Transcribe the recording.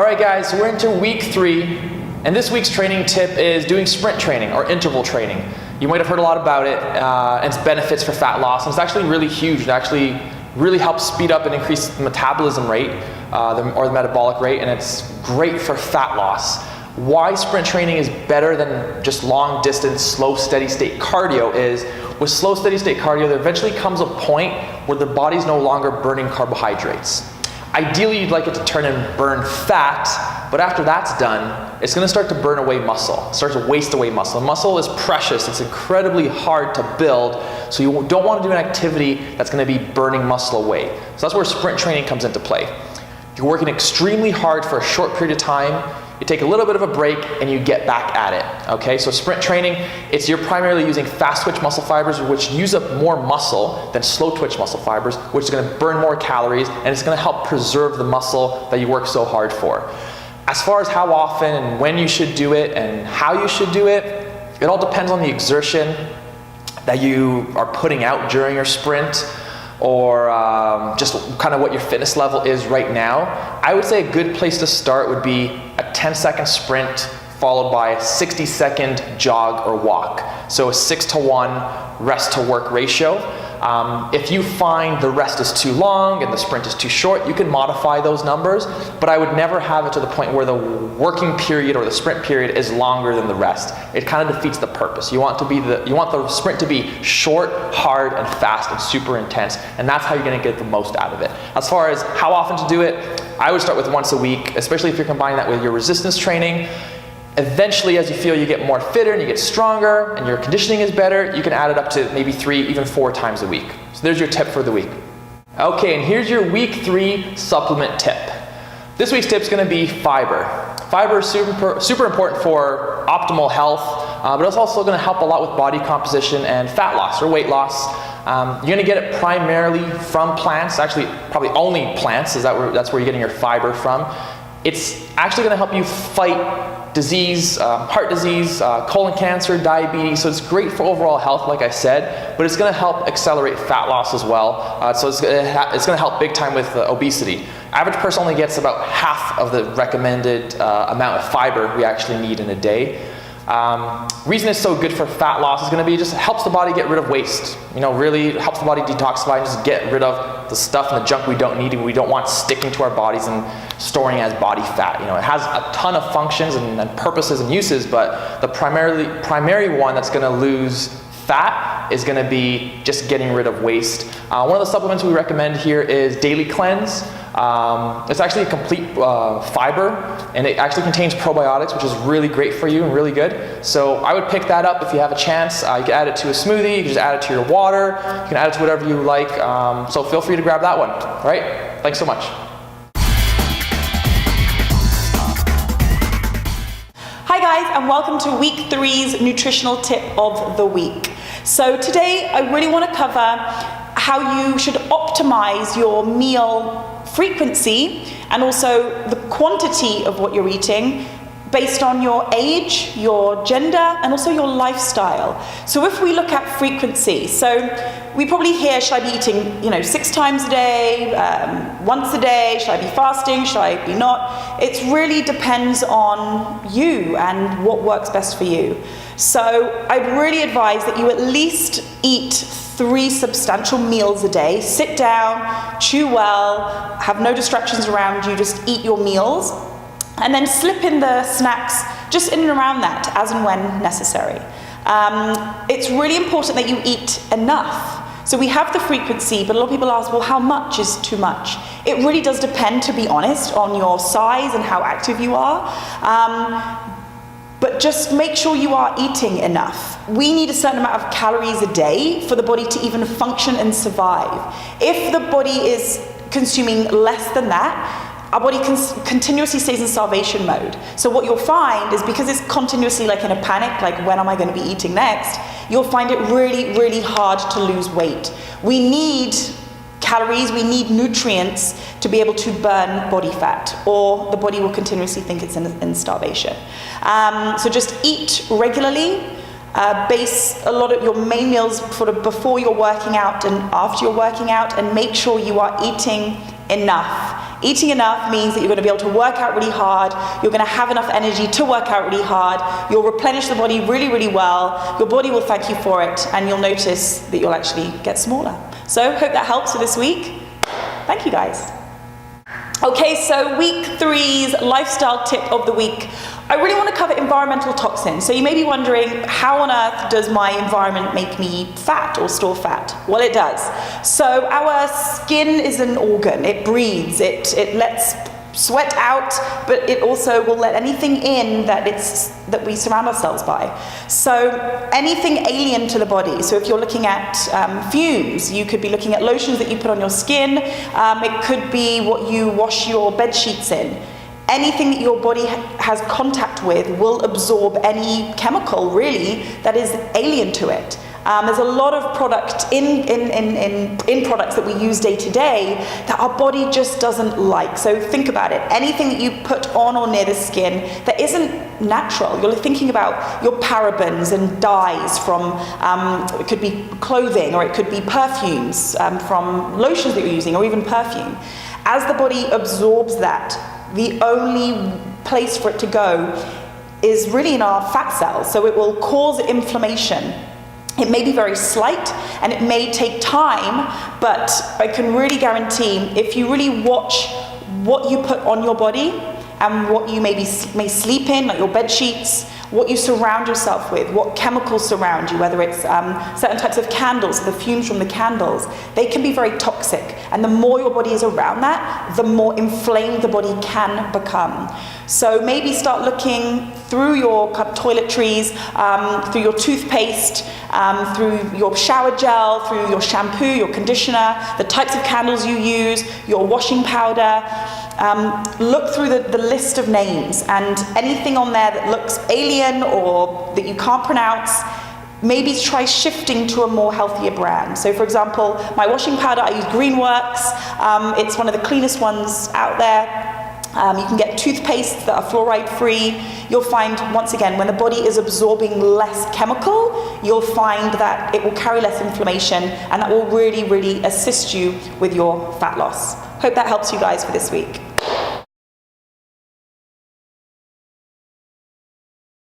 Alright guys, so we're into week 3, and this week's training tip is doing sprint training or interval training. You might have heard a lot about it and its benefits for fat loss, and it's actually really huge. It actually really helps speed up and increase the metabolism rate or the metabolic rate, and it's great for fat loss. Why sprint training is better than just long distance, slow, steady state cardio is, with slow, steady state cardio, there eventually comes a point where the body's no longer burning carbohydrates. Ideally, you'd like it to turn and burn fat, but after that's done, it's going to start to burn away muscle. It starts to waste away muscle. Muscle is precious. It's incredibly hard to build, so you don't want to do an activity that's going to be burning muscle away. So that's where sprint training comes into play. You're working extremely hard for a short period of time, you take a little bit of a break, and you get back at it. Okay, so sprint training, you're primarily using fast twitch muscle fibers, which use up more muscle than slow twitch muscle fibers, which is going to burn more calories, and it's going to help preserve the muscle that you work so hard for. As far as how often and when you should do it and how you should do it, it all depends on the exertion that you are putting out during your sprint, or just kind of what your fitness level is right now. I would say a good place to start would be a 10-second sprint followed by a 60-second jog or walk. So a 6-to-1 rest to work ratio. If you find the rest is too long and the sprint is too short, you can modify those numbers, but I would never have it to the point where the working period or the sprint period is longer than the rest. It kind of defeats the purpose. You want the sprint to be short, hard, and fast and super intense, and that's how you're going to get the most out of it. As far as how often to do it, I would start with once a week, especially if you're combining that with your resistance training. Eventually, as you feel you get more fitter and you get stronger and your conditioning is better, you can add it up to maybe 3, even 4 times a week. So there's your tip for the week. Okay, and here's your week 3 supplement tip. This week's tip is going to be fiber. Fiber is super important for optimal health, but it's also going to help a lot with body composition and fat loss or weight loss. You're going to get it primarily from plants, actually probably only plants, that's where you're getting your fiber from. It's actually going to help you fight disease, heart disease, colon cancer, diabetes, so it's great for overall health, like I said, but it's going to help accelerate fat loss as well, so it's going to help big time with obesity. Average person only gets about half of the recommended amount of fiber we actually need in a day. Reason it's so good for fat loss is going to be just helps the body get rid of waste. Really helps the body detoxify and just get rid of the stuff and the junk we don't need and we don't want sticking to our bodies and storing as body fat. It has a ton of functions and purposes and uses, but the primary one that's going to lose fat is going to be just getting rid of waste. One of the supplements we recommend here is Daily Cleanse. It's actually a complete fiber, and it actually contains probiotics, which is really great for you and really good. So I would pick that up if you have a chance. You can add it to a smoothie, you can just add it to your water, you can add it to whatever you like. So feel free to grab that one. All right? Thanks so much. Hi guys, and welcome to week 3's nutritional tip of the week. So today I really want to cover how you should optimize your meal frequency and also the quantity of what you're eating based on your age, your gender, and also your lifestyle. So if we look at frequency, so we probably hear, should I be eating 6 times a day, once a day, should I be fasting, should I be not? It really depends on you and what works best for you. So I'd really advise that you at least eat 3 substantial meals a day. Sit down, chew well, have no distractions around you, just eat your meals, and then slip in the snacks just in and around that as and when necessary. It's really important that you eat enough. So we have the frequency, but a lot of people ask, well, how much is too much? It really does depend, to be honest, on your size and how active you are. But just make sure you are eating enough. We need a certain amount of calories a day for the body to even function and survive. If the body is consuming less than that, our body continuously stays in starvation mode. So what you'll find is, because it's continuously like in a panic, like when am I going to be eating next, you'll find it really, really hard to lose weight. We need calories, we need nutrients to be able to burn body fat, or the body will continuously think it's in starvation. So just eat regularly. Base a lot of your main meals sort of before you're working out and after you're working out, and make sure you are eating enough. Eating enough means that you're going to be able to work out really hard, you're going to have enough energy to work out really hard, you'll replenish the body really, really well, your body will thank you for it, and you'll notice that you'll actually get smaller. So hope that helps for this week. Thank you guys. Okay, so week 3's lifestyle tip of the week. I really want to cover environmental toxins. So you may be wondering, how on earth does my environment make me fat or store fat? Well, it does. So our skin is an organ. It breathes, it lets sweat out, but it also will let anything in that we surround ourselves by. So anything alien to the body. So if you're looking at fumes, you could be looking at lotions that you put on your skin. It could be what you wash your bed sheets in. Anything that your body has contact with will absorb any chemical, really, that is alien to it. There's a lot of product in products that we use day to day that our body just doesn't like. So think about it. Anything that you put on or near the skin that isn't natural, you're thinking about your parabens and dyes from, it could be clothing, or it could be perfumes from lotions that you're using, or even perfume. As the body absorbs that, the only place for it to go is really in our fat cells. So it will cause inflammation. It may be very slight and it may take time, but I can really guarantee, if you really watch what you put on your body and what you may sleep in, like your bed sheets, what you surround yourself with, what chemicals surround you, whether it's certain types of candles, the fumes from the candles, they can be very toxic. And the more your body is around that, the more inflamed the body can become. So maybe start looking through your toiletries, through your toothpaste, through your shower gel, through your shampoo, your conditioner, the types of candles you use, your washing powder. Look through the list of names, and anything on there that looks alien or that you can't pronounce, maybe try shifting to a more healthier brand. So for example, my washing powder, I use Greenworks. It's one of the cleanest ones out there. You can get toothpastes that are fluoride free. You'll find, once again, when the body is absorbing less chemical, you'll find that it will carry less inflammation, and that will really, really assist you with your fat loss. Hope that helps you guys for this week.